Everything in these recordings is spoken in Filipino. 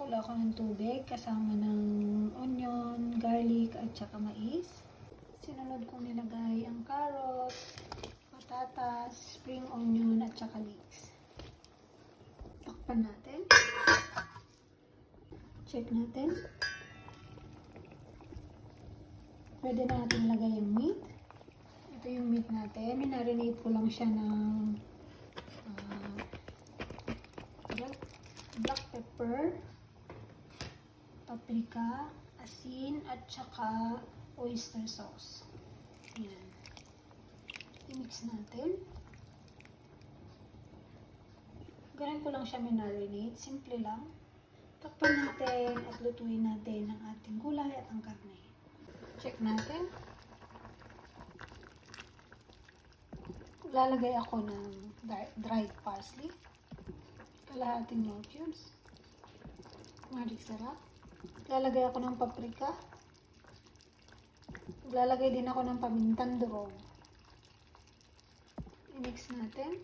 Nagpakulo ako ng tubig kasama ng onion, garlic at saka mais. Sinunod kong nilagay ang carrots, patatas, spring onion at saka leeks. Takpan natin. Check natin. Pwede na natin lagay yung meat. Ito yung meat natin. Minarinate ko lang siya ng black pepper, paprika, asin, at saka oyster sauce. Ayan. I-mix natin. Ganun ko lang siya minarinate. Simple lang. Takpan natin at lutuin natin ang ating gulay at ang karne. Check natin. Lalagay ako ng dried parsley. Kalahating yung cubes. Magic sarap. Lalagay ako ng paprika. Lalagay din ako ng pamintang durog. I-mix natin.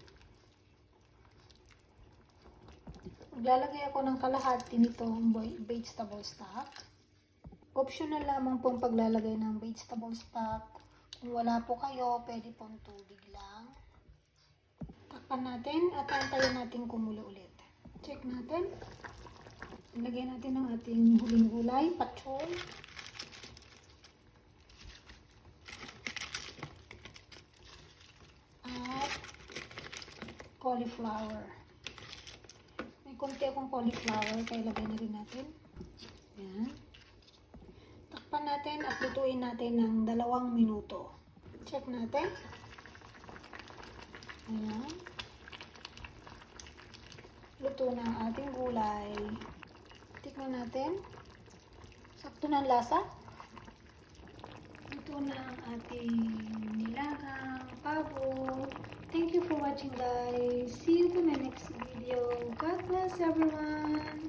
Maglalagay ako ng kalahati nitong vegetable stock. Optional lamang pong paglalagay ng vegetable stock. Kung wala po kayo, pwede pong tubig lang. Takpan natin at antayin natin kumulo ulit. Check natin. Ilagay natin ang ating huling gulay, patsoy. At cauliflower. May konti akong cauliflower, kaya ilagay na rin natin. Ayan. Takpan natin at lutuin natin ng 2 minuto. Check natin. Ayan. Luto na ang ating gulay. Tikman natin. Sakto na ang lasa. Luto na ang ating nilagang pabo. Thank you for watching, guys. See you in my next video. God bless everyone.